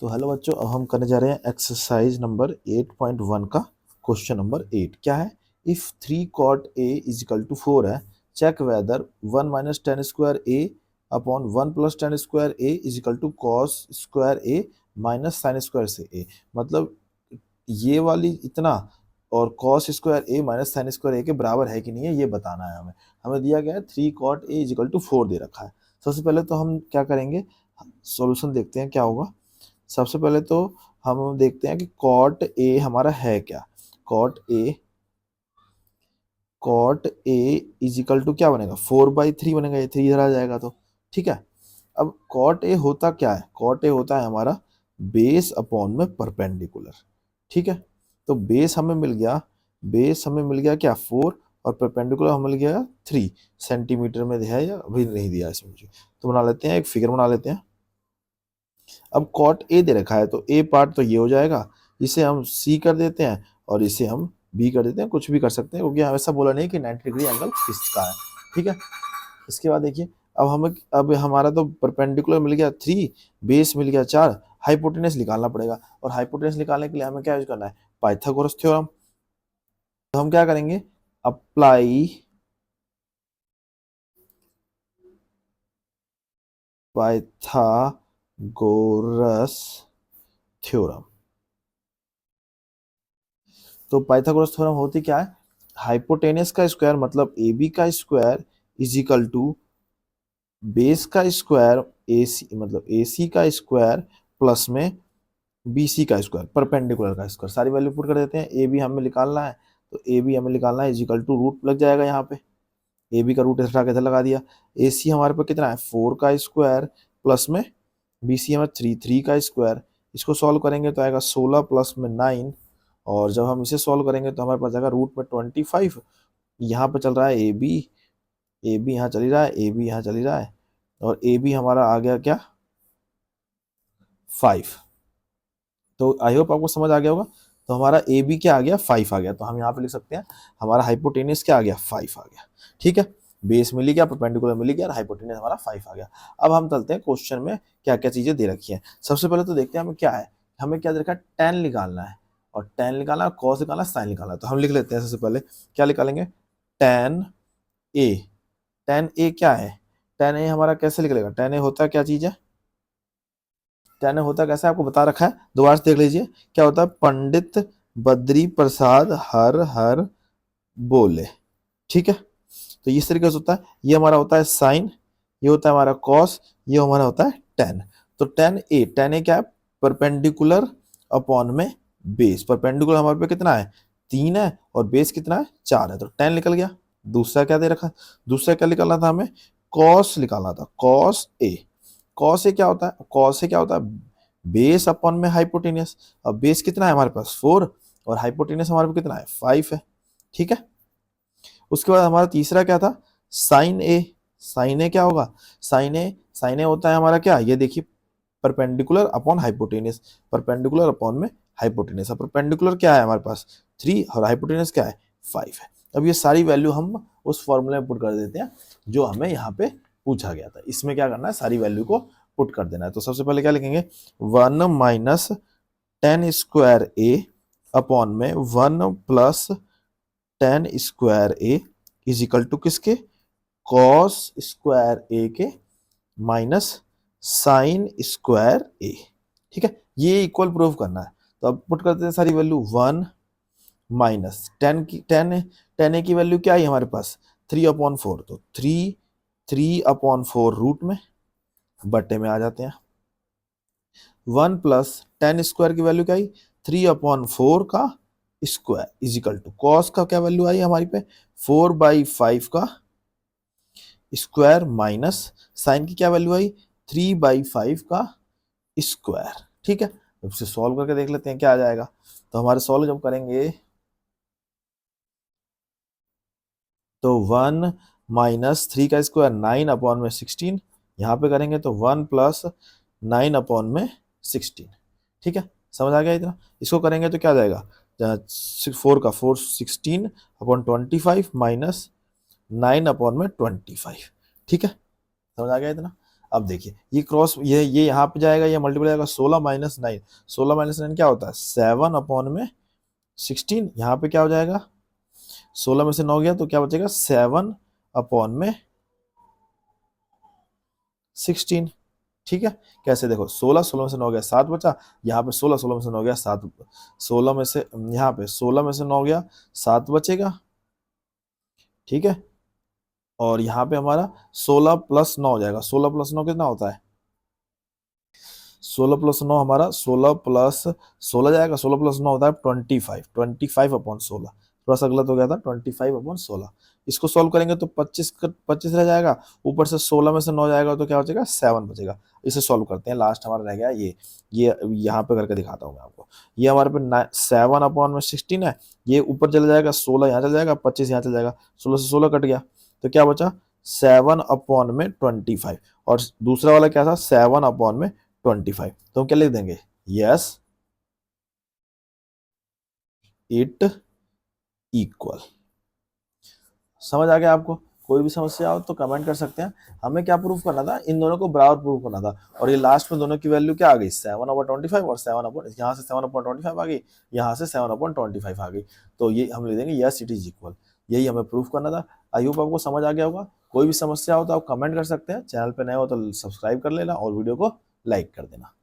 तो हेलो बच्चों, अब हम करने जा रहे हैं एक्सरसाइज नंबर 8.1 का क्वेश्चन नंबर 8। क्या है? If 3 cot a is equal to 4 है, check whether 1 minus ten square A upon 1 plus ten square A is equal to cos square A minus sine square से ए। मतलब ये वाली इतना और cos square A minus sine square A के बराबर है कि नहीं है, ये बताना है हमें। हमें दिया गया है 3 cot a is equal to 4 दे रखा है। सबसे पहले तो हम क्या करेंगे, सॉल्यूशन देखते हैं क्या होगा। सबसे पहले तो हम देखते हैं कि कॉट ए हमारा है क्या। Cot A is equal to क्या बनेगा, 4/3 बनेगा, ये 3 इधर आ जाएगा तो ठीक है। अब कॉट ए होता क्या है, कॉट ए होता है हमारा बेस अपॉन में परपेंडिकुलर। ठीक है, तो बेस हमें मिल गया क्या 4, और परपेंडिकुलर हमें मिल गया 3 सेंटीमीटर में है, या अभी नहीं दिया इसमें मुझे, तो बना लेते हैं, एक फिगर बना लेते हैं। अब कॉट ए दे रखा है तो ए पार्ट तो ये हो जाएगा, इसे हम सी कर देते हैं और इसे हम बी कर देते हैं, कुछ भी कर सकते हैं क्योंकि ऐसा बोला नहीं कि 90 डिग्री एंगल किसका है। ठीक है, इसके बाद देखिए, अब हमारा तो परपेंडिकुलर मिल गया 3, बेस मिल गया 4, हाइपोटेनस निकालना पड़ेगा, और हाइपोटेनस निकालने के लिए हमें क्या यूज करना है, पाइथागोरस थ्योरम। तो हम क्या करेंगे, अप्लाई पाइथागोरस थ्योरम। तो पाइथागोरस थ्योरम होती क्या है, हाइपोटेनस का स्क्वायर मतलब ए बी का square is equal to base का स्क्वायर ए सी मतलब ए सी का स्क्वायर प्लस में बी सी का स्क्वायर, परपेंडिकुलर का स्क्वायर। सारी वैल्यू पुट कर देते हैं। ए बी हमें निकालना है, तो ए बी हमें निकालना है इज इक्वल टू रूट लग जाएगा यहाँ पे, ए बी का रूट हटा के इधर लगा दिया। ए सी हमारे पे कितना है 4 का स्क्वायर प्लस में बी सी हमें 3 का स्क्वायर। इसको सॉल्व करेंगे तो आएगा 16 प्लस में 9, और जब हम इसे सॉल्व करेंगे तो हमारे पास आएगा रूट में 25। यहाँ पे चल रहा है ए बी यहाँ चली रहा है, ए बी यहाँ चली रहा है, और ए बी हमारा आ गया क्या 5। तो आई होप आपको समझ आ गया होगा। तो हमारा ए बी क्या आ गया 5 आ गया, तो हम यहाँ पे लिख सकते हैं हमारा हाइपोटेनस क्या आ गया 5 आ गया। ठीक है, बेस मिल गया, परपेंडिकुलर मिल गया, और हाइपोटेनस हमारा 5 आ गया। अब हम चलते हैं क्वेश्चन में क्या क्या चीजें दे रखी हैं। सबसे पहले तो देखते हैं हमें क्या है, हमें क्या दे रखा है, टेन निकालना है, और टेन निकालना है, कॉस निकालना है, साइन निकालना है। तो हम लिख लेते हैं सबसे पहले, क्या निकालेंगे, टेन ए। टेन ए क्या है, टेन ए हमारा कैसे निकलेगा, टेन ए होता है क्या चीज है, टेन ए होता कैसे आपको बता रखा है, दोबारा से देख लीजिए। क्या होता है, पंडित बद्री प्रसाद हर हर बोले। ठीक है, तो इस तरीके से होता है। ये हमारा होता है साइन, ये होता है हमारा कॉस, ये हमारा होता है टेन। तो टेन ए क्या है, परपेंडिकुलर अपॉन में बेस। परपेंडिकुलर हमारे पे कितना है 3 है, और बेस कितना है 4 है, तो टेन निकल गया। दूसरा क्या दे रखा, दूसरा क्या निकालना था हमें, कॉस निकालना था, कॉस ए। कॉस ए क्या होता है, कॉस ए क्या होता है, बेस अपॉन में हाइपोटेनियस। अब बेस कितना है हमारे पास 4, और हाइपोटेनियस हमारे पास कितना है 5 है। ठीक है, उसके बाद हमारा तीसरा क्या था, साइन ए। साइन ए क्या होगा, साइन ए होता है हमारा क्या, ये देखिए, perpendicular upon hypotenuse, perpendicular upon में हाइपोटेनियस। अब परपेंडिकुलर क्या है हमारे पास 3, और हाइपोटेनियस क्या है 5 है। अब ये सारी वैल्यू हम उस फॉर्मूले में पुट कर देते हैं जो हमें यहाँ पे पूछा गया था। इसमें क्या करना है, सारी वैल्यू को पुट कर देना है। तो सबसे पहले क्या लिखेंगे, 1 minus ten square A upon में 1 plus ten square A is equal to किसके, कॉस स्क्वायर ए के माइनस साइन स्क्वायर ए। ठीक है, ये इक्वल प्रूव करना है। तो अब पुट करते हैं सारी वैल्यू, 1 माइनस टेन ए की वैल्यू क्या है हमारे पास 3/4, तो 3/4 रूट में बट्टे में आ जाते हैं। 1 प्लस टेन स्क्वायर की वैल्यू क्या आई 3/4 का स्क्वायर इजिकल टू कॉस का क्या वैल्यू आई हमारी पे 4/5 का स्क्वायर माइनस साइन की क्या वैल्यू आई 3/5 का स्क्वायर। ठीक है, तो इसे सॉल्व करके देख लेते हैं क्या आ जाएगा। तो हमारे सॉल्व जब करेंगे तो 1 माइनस 3 का स्क्वायर 9/16, यहाँ पे करेंगे तो 1 प्लस 9/16। ठीक है, समझ आ गया इतना। इसको करेंगे तो क्या आ जाएगा, 4 का 4 16/25 माइनस 9/25। ठीक है, समझ आ गया इतना। अब देखिए ये क्रॉस ये यहाँ पे जाएगा, ये मल्टीप्लाई जाएगा 16 माइनस 9, 16 माइनस 9 क्या होता है 7 अपॉन में 16, यहाँ पे क्या हो जाएगा 16 में से 9 गया तो क्या बचेगा 7 अपॉन में 16। ठीक है, कैसे देखो 16 16 में से 9 गया 7 बचा, यहाँ पे 16 16 में से 9 गया 7, 16 में से यहाँ पे 16 में से 9 गया 7 बचेगा। ठीक है, और यहाँ पे हमारा 16 प्लस 9 हो जाएगा, 16 प्लस 9 कितना होता है 16 प्लस 9 हमारा 16 प्लस 16 जाएगा, 16 प्लस 9 होता है 25, 25 अपॉन 16, थोड़ा सा गलत हो गया था 25 अपॉन 16। इसको सॉल्व करेंगे तो 25 रह जाएगा, ऊपर से 16 में से 9 जाएगा तो क्या बचेगा 7 बचेगा। इसे सॉल्व करते हैं, लास्ट हमारा रह गया ये यहाँ पे करके दिखाता हूँ मैं आपको। ये हमारे पे 7 अपॉन में 16 है, ये ऊपर चला जाएगा 16 यहाँ चला जाएगा 25 यहाँ चला जाएगा, 16 से 16 कट गया तो क्या बचा 7 अपॉन में 25, और दूसरा वाला क्या था 7 अपॉन में 25, तो हम क्या लिख देंगे यस इट इक्वल। समझ आ गया आपको? कोई भी समस्या हो तो कमेंट कर सकते हैं। हमें क्या प्रूफ करना था, इन दोनों को बराबर प्रूफ करना था, और ये लास्ट में दोनों की वैल्यू क्या आ गई 7/25 और 7 यहाँ से 7/25 आ गई, यहाँ से 7/25 आ गई, तो ये हम लिख देंगे यस इट इज इक्वल। यही हमें प्रूफ करना था। आई होप आपको समझ आ गया होगा। कोई भी समस्या हो तो आप कमेंट कर सकते हैं, चैनल पे नए हो तो सब्सक्राइब कर लेना और वीडियो को लाइक कर देना।